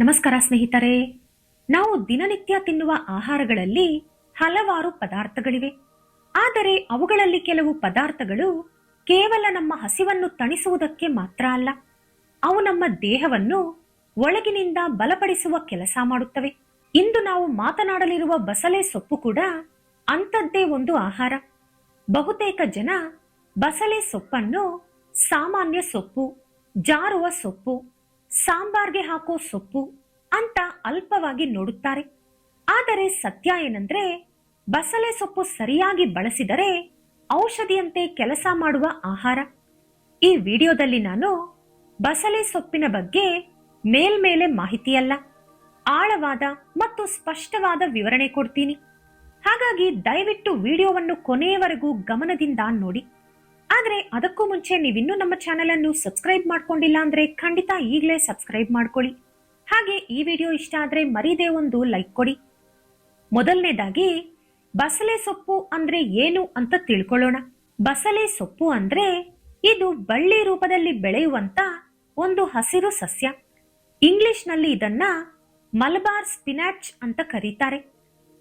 ನಮಸ್ಕಾರ ಸ್ನೇಹಿತರೆ. ನಾವು ದಿನನಿತ್ಯ ತಿನ್ನುವ ಆಹಾರಗಳಲ್ಲಿ ಹಲವಾರು ಪದಾರ್ಥಗಳಿವೆ. ಆದರೆ ಅವುಗಳಲ್ಲಿ ಕೆಲವು ಪದಾರ್ಥಗಳು ಕೇವಲ ನಮ್ಮ ಹಸಿವನ್ನು ತಣಿಸುವುದಕ್ಕೆ ಮಾತ್ರ ಅಲ್ಲ, ಅವು ನಮ್ಮ ದೇಹವನ್ನು ಒಳಗಿನಿಂದ ಬಲಪಡಿಸುವ ಕೆಲಸ ಮಾಡುತ್ತವೆ. ಇಂದು ನಾವು ಮಾತನಾಡಲಿರುವ ಬಸಳೆ ಸೊಪ್ಪು ಕೂಡ ಅಂಥದ್ದೇ ಒಂದು ಆಹಾರ. ಬಹುತೇಕ ಜನ ಬಸಳೆ ಸೊಪ್ಪನ್ನು ಸಾಮಾನ್ಯ ಸೊಪ್ಪು, ಜಾರುವ ಸೊಪ್ಪು, ಸಾಂಬಾರ್ಗೆ ಹಾಕೋ ಸೊಪ್ಪು ಅಂತ ಅಲ್ಪವಾಗಿ ನೋಡುತ್ತಾರೆ. ಆದರೆ ಸತ್ಯ ಏನಂದ್ರೆ, ಬಸಳೆ ಸೊಪ್ಪು ಸರಿಯಾಗಿ ಬಳಸಿದರೆ ಔಷಧಿಯಂತೆ ಕೆಲಸ ಮಾಡುವ ಆಹಾರ. ಈ ವಿಡಿಯೋದಲ್ಲಿ ನಾನು ಬಸಳೆ ಸೊಪ್ಪಿನ ಬಗ್ಗೆ ಮೇಲ್ಮೇಲೆ ಮಾಹಿತಿಯಲ್ಲ, ಆಳವಾದ ಮತ್ತು ಸ್ಪಷ್ಟವಾದ ವಿವರಣೆ ಕೊಡ್ತೀನಿ. ಹಾಗಾಗಿ ದಯವಿಟ್ಟು ವಿಡಿಯೋವನ್ನು ಕೊನೆಯವರೆಗೂ ಗಮನದಿಂದ ನೋಡಿ. ಆದ್ರೆ ಅದಕ್ಕೂ ಮುಂಚೆ ನೀವಿನ್ನೂ ನಮ್ಮ ಚಾನೆಲ್ ಅನ್ನು ಸಬ್ಸ್ಕ್ರೈಬ್ ಮಾಡ್ಕೊಂಡಿಲ್ಲ ಅಂದ್ರೆ ಖಂಡಿತ ಈಗಲೇ ಸಬ್ಸ್ಕ್ರೈಬ್ ಮಾಡ್ಕೊಳ್ಳಿ. ಹಾಗೆ ಈ ವಿಡಿಯೋ ಇಷ್ಟ ಆದ್ರೆ ಮರೀದೇ ಒಂದು ಲೈಕ್ ಕೊಡಿ. ಮೊದಲನೇದಾಗಿ ಬಸಳೆ ಸೊಪ್ಪು ಅಂದ್ರೆ ಏನು ಅಂತ ತಿಳ್ಕೊಳ್ಳೋಣ. ಬಸಳೆ ಸೊಪ್ಪು ಅಂದ್ರೆ ಇದು ಬಳ್ಳಿ ರೂಪದಲ್ಲಿ ಬೆಳೆಯುವಂತ ಒಂದು ಹಸಿರು ಸಸ್ಯ. ಇಂಗ್ಲಿಷ್ ನಲ್ಲಿ ಇದನ್ನ ಮಲಬಾರ್ ಸ್ಪಿನಾಚ್ ಅಂತ ಕರೀತಾರೆ.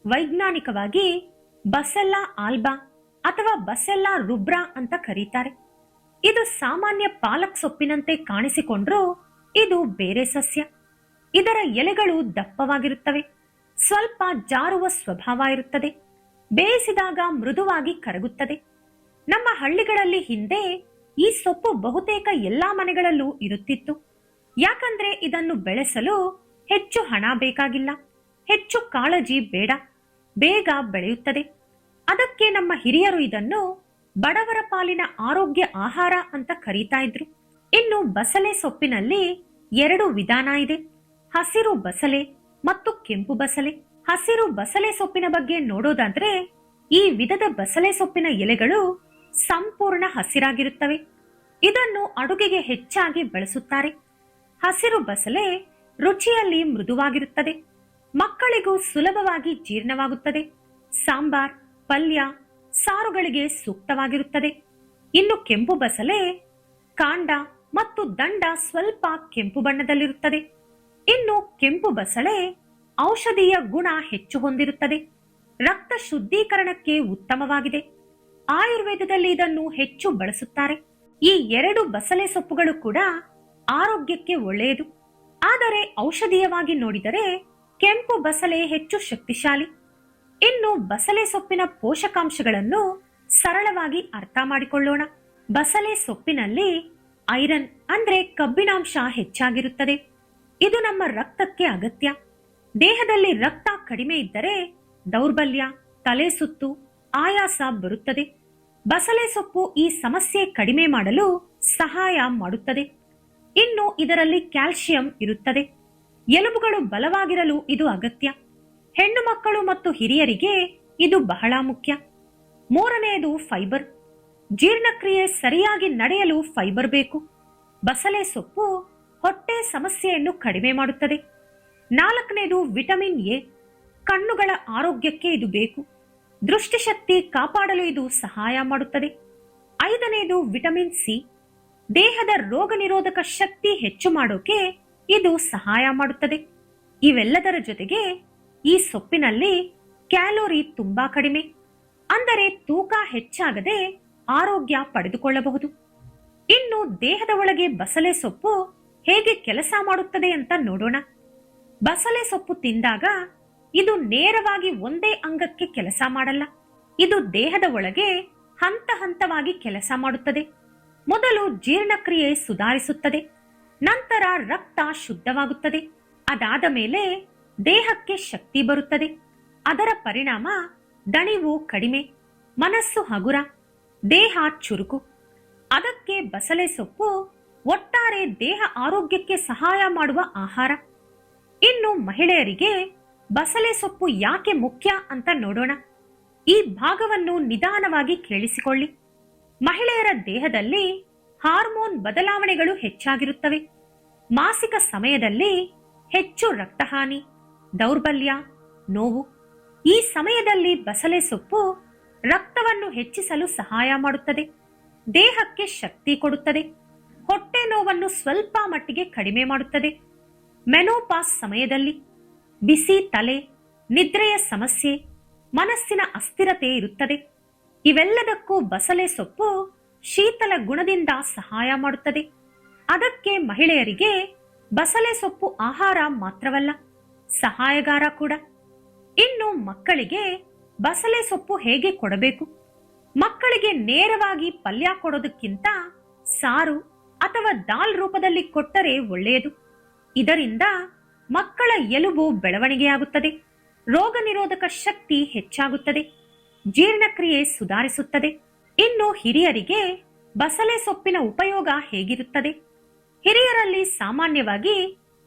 ವೈಜ್ಞಾನಿಕವಾಗಿ ಬಸೆಲ್ಲಾ ಆಲ್ಬಾ ಅಥವಾ ಬಸೆಲ್ಲಾ ರುಬ್ರಾ ಅಂತ ಕರೀತಾರೆ. ಇದು ಸಾಮಾನ್ಯ ಪಾಲಕ್ ಸೊಪ್ಪಿನಂತೆ ಕಾಣಿಸಿಕೊಂಡ್ರೂ ಇದು ಬೇರೆ ಸಸ್ಯ. ಇದರ ಎಲೆಗಳು ದಪ್ಪವಾಗಿರುತ್ತವೆ, ಸ್ವಲ್ಪ ಜಾರುವ ಸ್ವಭಾವ ಇರುತ್ತದೆ, ಬೇಯಿಸಿದಾಗ ಮೃದುವಾಗಿ ಕರಗುತ್ತದೆ. ನಮ್ಮ ಹಳ್ಳಿಗಳಲ್ಲಿ ಹಿಂದೆ ಈ ಸೊಪ್ಪು ಬಹುತೇಕ ಎಲ್ಲಾ ಮನೆಗಳಲ್ಲೂ ಇರುತ್ತಿತ್ತು. ಯಾಕಂದ್ರೆ ಇದನ್ನು ಬೆಳೆಸಲು ಹೆಚ್ಚು ಹಣ ಬೇಕಾಗಿಲ್ಲ, ಹೆಚ್ಚು ಕಾಳಜಿ ಬೇಡ, ಬೇಗ ಬೆಳೆಯುತ್ತದೆ. ಅದಕ್ಕೆ ನಮ್ಮ ಹಿರಿಯರು ಇದನ್ನು ಬಡವರ ಪಾಲಿನ ಆರೋಗ್ಯ ಆಹಾರ ಅಂತ ಕರೀತಾ ಇದ್ರು. ಇನ್ನು ಬಸಳೆ ಸೊಪ್ಪಿನಲ್ಲಿ ಎರಡು ವಿಧಾನ ಇದೆ, ಹಸಿರು ಬಸಳೆ ಮತ್ತು ಕೆಂಪು ಬಸಳೆ. ಹಸಿರು ಬಸಳೆ ಸೊಪ್ಪಿನ ಬಗ್ಗೆ ನೋಡೋದಾದ್ರೆ, ಈ ವಿಧದ ಬಸಳೆ ಸೊಪ್ಪಿನ ಎಲೆಗಳು ಸಂಪೂರ್ಣ ಹಸಿರಾಗಿರುತ್ತವೆ. ಇದನ್ನು ಅಡುಗೆಗೆ ಹೆಚ್ಚಾಗಿ ಬಳಸುತ್ತಾರೆ. ಹಸಿರು ಬಸಳೆ ರುಚಿಯಲ್ಲಿ ಮೃದುವಾಗಿರುತ್ತದೆ, ಮಕ್ಕಳಿಗೂ ಸುಲಭವಾಗಿ ಜೀರ್ಣವಾಗುತ್ತದೆ, ಸಾಂಬಾರ್, ಪಲ್ಯ, ಸಾರುಗಳಿಗೆ ಸೂಕ್ತವಾಗಿರುತ್ತದೆ. ಇನ್ನು ಕೆಂಪು ಬಸಳೆ ಕಾಂಡ ಮತ್ತು ದಂಡ ಸ್ವಲ್ಪ ಕೆಂಪು ಬಣ್ಣದಲ್ಲಿರುತ್ತದೆ. ಇನ್ನು ಕೆಂಪು ಬಸಳೆ ಔಷಧೀಯ ಗುಣ ಹೆಚ್ಚು ಹೊಂದಿರುತ್ತದೆ, ರಕ್ತ ಶುದ್ಧೀಕರಣಕ್ಕೆ ಉತ್ತಮವಾಗಿದೆ. ಆಯುರ್ವೇದದಲ್ಲಿ ಇದನ್ನು ಹೆಚ್ಚು ಬಳಸುತ್ತಾರೆ. ಈ ಎರಡು ಬಸಳೆ ಸೊಪ್ಪುಗಳು ಕೂಡ ಆರೋಗ್ಯಕ್ಕೆ ಒಳ್ಳೆಯದು. ಆದರೆ ಔಷಧೀಯವಾಗಿ ನೋಡಿದರೆ ಕೆಂಪು ಬಸಳೆ ಹೆಚ್ಚು ಶಕ್ತಿಶಾಲಿ. ಇನ್ನು ಬಸಳೆ ಸೊಪ್ಪಿನ ಪೋಷಕಾಂಶಗಳನ್ನು ಸರಳವಾಗಿ ಅರ್ಥ ಮಾಡಿಕೊಳ್ಳೋಣ. ಬಸಳೆ ಸೊಪ್ಪಿನಲ್ಲಿ ಐರನ್ ಅಂದ್ರೆ ಕಬ್ಬಿಣಾಂಶ ಹೆಚ್ಚಾಗಿರುತ್ತದೆ. ಇದು ನಮ್ಮ ರಕ್ತಕ್ಕೆ ಅಗತ್ಯ. ದೇಹದಲ್ಲಿ ರಕ್ತ ಕಡಿಮೆ ಇದ್ದರೆ ದೌರ್ಬಲ್ಯ, ತಲೆ ಸುತ್ತು, ಆಯಾಸ ಬರುತ್ತದೆ. ಬಸಳೆ ಸೊಪ್ಪು ಈ ಸಮಸ್ಯೆ ಕಡಿಮೆ ಮಾಡಲು ಸಹಾಯ ಮಾಡುತ್ತದೆ. ಇನ್ನು ಇದರಲ್ಲಿ ಕ್ಯಾಲ್ಸಿಯಂ ಇರುತ್ತದೆ. ಎಲುಬುಗಳು ಬಲವಾಗಿರಲು ಇದು ಅಗತ್ಯ. ಹೆಣ್ಣು ಮಕ್ಕಳು ಮತ್ತು ಹಿರಿಯರಿಗೆ ಇದು ಬಹಳ ಮುಖ್ಯ. ಮೂರನೆಯದು ಫೈಬರ್. ಜೀರ್ಣಕ್ರಿಯೆ ಸರಿಯಾಗಿ ನಡೆಯಲು ಫೈಬರ್ ಬೇಕು. ಬಸಳೆ ಸೊಪ್ಪು ಹೊಟ್ಟೆ ಸಮಸ್ಯೆಯನ್ನು ಕಡಿಮೆ ಮಾಡುತ್ತದೆ. ನಾಲ್ಕನೇದು ವಿಟಮಿನ್ ಎ. ಕಣ್ಣುಗಳ ಆರೋಗ್ಯಕ್ಕೆ ಇದು ಬೇಕು. ದೃಷ್ಟಿಶಕ್ತಿ ಕಾಪಾಡಲು ಇದು ಸಹಾಯ ಮಾಡುತ್ತದೆ. ಐದನೇದು ವಿಟಮಿನ್ ಸಿ. ದೇಹದ ರೋಗ ನಿರೋಧಕ ಶಕ್ತಿ ಹೆಚ್ಚು ಮಾಡೋಕೆ ಇದು ಸಹಾಯ ಮಾಡುತ್ತದೆ. ಇವೆಲ್ಲದರ ಜೊತೆಗೆ ಈ ಸೊಪ್ಪಿನಲ್ಲಿ ಕ್ಯಾಲೋರಿ ತುಂಬಾ ಕಡಿಮೆ, ಅಂದರೆ ತೂಕ ಹೆಚ್ಚಾಗದೆ ಆರೋಗ್ಯ ಪಡೆದುಕೊಳ್ಳಬಹುದು. ಇನ್ನು ದೇಹದ ಒಳಗೆ ಬಸಳೆ ಸೊಪ್ಪು ಹೇಗೆ ಕೆಲಸ ಮಾಡುತ್ತದೆ ಅಂತ ನೋಡೋಣ. ಬಸಳೆ ಸೊಪ್ಪು ತಿಂದಾಗ ಇದು ನೇರವಾಗಿ ಒಂದೇ ಅಂಗಕ್ಕೆ ಕೆಲಸ ಮಾಡಲ್ಲ. ಇದು ದೇಹದ ಒಳಗೆ ಹಂತ ಹಂತವಾಗಿ ಕೆಲಸ ಮಾಡುತ್ತದೆ. ಮೊದಲು ಜೀರ್ಣಕ್ರಿಯೆ ಸುಧಾರಿಸುತ್ತದೆ, ನಂತರ ರಕ್ತ ಶುದ್ಧವಾಗುತ್ತದೆ, ಅದಾದ ಮೇಲೆ ದೇಹಕ್ಕೆ ಶಕ್ತಿ ಬರುತ್ತದೆ. ಅದರ ಪರಿಣಾಮ ದಣಿವು ಕಡಿಮೆ, ಮನಸ್ಸು ಹಗುರ, ದೇಹ ಚುರುಕು. ಅದಕ್ಕೆ ಬಸಳೆ ಸೊಪ್ಪು ಒಟ್ಟಾರೆ ದೇಹ ಆರೋಗ್ಯಕ್ಕೆ ಸಹಾಯ ಮಾಡುವ ಆಹಾರ. ಇನ್ನು ಮಹಿಳೆಯರಿಗೆ ಬಸಳೆ ಸೊಪ್ಪು ಯಾಕೆ ಮುಖ್ಯ ಅಂತ ನೋಡೋಣ. ಈ ಭಾಗವನ್ನು ನಿಧಾನವಾಗಿ ಕೇಳಿಸಿಕೊಳ್ಳಿ. ಮಹಿಳೆಯರ ದೇಹದಲ್ಲಿ ಹಾರ್ಮೋನ್ ಬದಲಾವಣೆಗಳು ಹೆಚ್ಚಾಗಿರುತ್ತವೆ. ಮಾಸಿಕ ಸಮಯದಲ್ಲಿ ಹೆಚ್ಚು ರಕ್ತಹಾನಿ, ದೌರ್ಬಲ್ಯ, ನೋವು. ಈ ಸಮಯದಲ್ಲಿ ಬಸಳೆ ಸೊಪ್ಪು ರಕ್ತವನ್ನು ಹೆಚ್ಚಿಸಲು ಸಹಾಯ ಮಾಡುತ್ತದೆ, ದೇಹಕ್ಕೆ ಶಕ್ತಿ ಕೊಡುತ್ತದೆ, ಹೊಟ್ಟೆ ನೋವನ್ನು ಸ್ವಲ್ಪ ಮಟ್ಟಿಗೆ ಕಡಿಮೆ ಮಾಡುತ್ತದೆ. ಮೆನೋಪಾಸ್ ಸಮಯದಲ್ಲಿ ಬಿಸಿ ತಲೆ, ನಿದ್ರೆಯ ಸಮಸ್ಯೆ, ಮನಸ್ಸಿನ ಅಸ್ಥಿರತೆ ಇರುತ್ತದೆ. ಇವೆಲ್ಲದಕ್ಕೂ ಬಸಳೆ ಸೊಪ್ಪು ಶೀತಲ ಗುಣದಿಂದ ಸಹಾಯ ಮಾಡುತ್ತದೆ. ಅದಕ್ಕೆ ಮಹಿಳೆಯರಿಗೆ ಬಸಳೆ ಸೊಪ್ಪು ಆಹಾರ ಮಾತ್ರವಲ್ಲ, ಸಹಾಯಗಾರ ಕೂಡ. ಇನ್ನು ಮಕ್ಕಳಿಗೆ ಬಸಳೆ ಸೊಪ್ಪು ಹೇಗೆ ಕೊಡಬೇಕು? ಮಕ್ಕಳಿಗೆ ನೇರವಾಗಿ ಪಲ್ಯ ಕೊಡೋದಕ್ಕಿಂತ ಸಾರು ಅಥವಾ ದಾಲ್ ರೂಪದಲ್ಲಿ ಕೊಟ್ಟರೆ ಒಳ್ಳೆಯದು. ಇದರಿಂದ ಮಕ್ಕಳ ಎಲುಬು ಬೆಳವಣಿಗೆಯಾಗುತ್ತದೆ, ರೋಗ ನಿರೋಧಕ ಶಕ್ತಿ ಹೆಚ್ಚಾಗುತ್ತದೆ, ಜೀರ್ಣಕ್ರಿಯೆ ಸುಧಾರಿಸುತ್ತದೆ. ಇನ್ನು ಹಿರಿಯರಿಗೆ ಬಸಳೆ ಸೊಪ್ಪಿನ ಉಪಯೋಗ ಹೇಗಿರುತ್ತದೆ? ಹಿರಿಯರಲ್ಲಿ ಸಾಮಾನ್ಯವಾಗಿ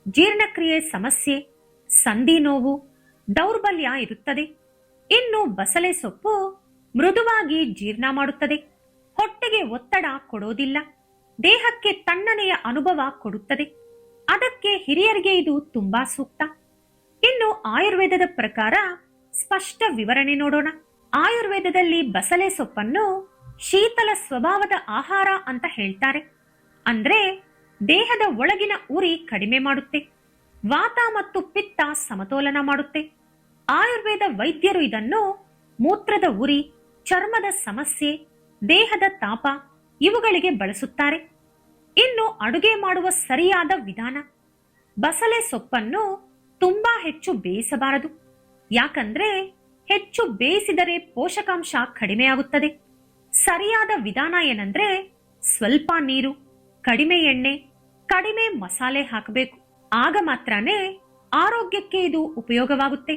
ಜೀರ್ಣಕ್ರಿಯೆ ಸಮಸ್ಯೆ, ಸಂಧಿ ನೋವು, ದೌರ್ಬಲ್ಯ ಇರುತ್ತದೆ. ಇನ್ನು ಬಸಳೆ ಸೊಪ್ಪು ಮೃದುವಾಗಿ ಜೀರ್ಣ ಮಾಡುತ್ತದೆ, ಹೊಟ್ಟೆಗೆ ಒತ್ತಡ ಕೊಡೋದಿಲ್ಲ, ದೇಹಕ್ಕೆ ತಣ್ಣನೆಯ ಅನುಭವ ಕೊಡುತ್ತದೆ. ಅದಕ್ಕೆ ಹಿರಿಯರಿಗೆ ಇದು ತುಂಬಾ ಸೂಕ್ತ. ಇನ್ನು ಆಯುರ್ವೇದದ ಪ್ರಕಾರ ಸ್ಪಷ್ಟ ವಿವರಣೆ ನೋಡೋಣ. ಆಯುರ್ವೇದದಲ್ಲಿ ಬಸಳೆ ಸೊಪ್ಪನ್ನು ಶೀತಲ ಸ್ವಭಾವದ ಆಹಾರ ಅಂತ ಹೇಳ್ತಾರೆ. ಅಂದ್ರೆ ದೇಹದ ಒಳಗಿನ ಉರಿ ಕಡಿಮೆ ಮಾಡುತ್ತೆ, ವಾತ ಮತ್ತು ಪಿತ್ತ ಸಮತೋಲನ ಮಾಡುತ್ತೆ. ಆಯುರ್ವೇದ ವೈದ್ಯರು ಇದನ್ನು ಮೂತ್ರದ ಉರಿ, ಚರ್ಮದ ಸಮಸ್ಯೆ, ದೇಹದ ತಾಪ ಇವುಗಳಿಗೆ ಬಳಸುತ್ತಾರೆ. ಇನ್ನು ಅಡುಗೆ ಮಾಡುವ ಸರಿಯಾದ ವಿಧಾನ. ಬಸಳೆ ಸೊಪ್ಪನ್ನು ತುಂಬಾ ಹೆಚ್ಚು ಬೇಯಿಸಬಾರದು. ಯಾಕಂದ್ರೆ ಹೆಚ್ಚು ಬೇಯಿಸಿದರೆ ಪೋಷಕಾಂಶ ಕಡಿಮೆಯಾಗುತ್ತದೆ. ಸರಿಯಾದ ವಿಧಾನ ಏನಂದ್ರೆ ಸ್ವಲ್ಪ ನೀರು, ಕಡಿಮೆ ಎಣ್ಣೆ, ಕಡಿಮೆ ಮಸಾಲೆ ಹಾಕಬೇಕು. ಆಗ ಮಾತ್ರನೇ ಆರೋಗ್ಯಕ್ಕೆ ಇದು ಉಪಯೋಗವಾಗುತ್ತೆ.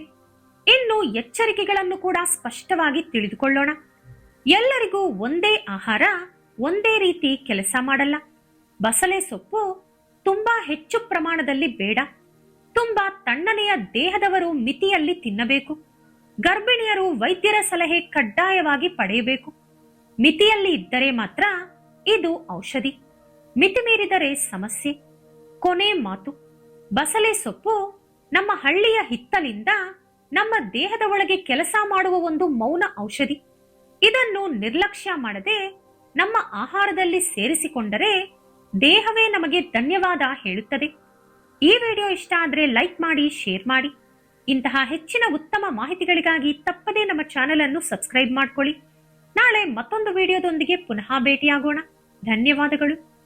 ಇನ್ನು ಎಚ್ಚರಿಕೆಗಳನ್ನು ಕೂಡ ಸ್ಪಷ್ಟವಾಗಿ ತಿಳಿದುಕೊಳ್ಳೋಣ. ಎಲ್ಲರಿಗೂ ಒಂದೇ ಆಹಾರ ಒಂದೇ ರೀತಿ ಕೆಲಸ ಮಾಡಲ್ಲ. ಬಸಳೆ ಸೊಪ್ಪು ತುಂಬಾ ಹೆಚ್ಚು ಪ್ರಮಾಣದಲ್ಲಿ ಬೇಡ. ತುಂಬಾ ತಣ್ಣನೆಯ ದೇಹದವರು ಮಿತಿಯಲ್ಲಿ ತಿನ್ನಬೇಕು. ಗರ್ಭಿಣಿಯರು ವೈದ್ಯರ ಸಲಹೆ ಕಡ್ಡಾಯವಾಗಿ ಪಡೆಯಬೇಕು. ಮಿತಿಯಲ್ಲಿ ಇದ್ದರೆ ಮಾತ್ರ ಇದು ಔಷಧಿ, ಮಿತಿ ಮೀರಿದರೆ ಸಮಸ್ಯೆ. ಕೊನೆ ಮಾತು, ಬಸಳೆ ಸೊಪ್ಪು ನಮ್ಮ ಹಳ್ಳಿಯ ಹಿತ್ತಲಿಂದ ನಮ್ಮ ದೇಹದ ಒಳಗೆ ಕೆಲಸ ಮಾಡುವ ಒಂದು ಮೌನ ಔಷಧಿ. ಇದನ್ನು ನಿರ್ಲಕ್ಷ್ಯ ಮಾಡದೆ ನಮ್ಮ ಆಹಾರದಲ್ಲಿ ಸೇರಿಸಿಕೊಂಡರೆ ದೇಹವೇ ನಮಗೆ ಧನ್ಯವಾದ ಹೇಳುತ್ತದೆ. ಈ ವಿಡಿಯೋ ಇಷ್ಟ ಆದ್ರೆ ಲೈಕ್ ಮಾಡಿ, ಶೇರ್ ಮಾಡಿ. ಇಂತಹ ಹೆಚ್ಚಿನ ಉತ್ತಮ ಮಾಹಿತಿಗಳಿಗಾಗಿ ತಪ್ಪದೇ ನಮ್ಮ ಚಾನೆಲ್ ಅನ್ನು ಸಬ್ಸ್ಕ್ರೈಬ್ ಮಾಡ್ಕೊಳ್ಳಿ. ನಾಳೆ ಮತ್ತೊಂದು ವಿಡಿಯೋದೊಂದಿಗೆ ಪುನಃ ಭೇಟಿಯಾಗೋಣ. ಧನ್ಯವಾದಗಳು.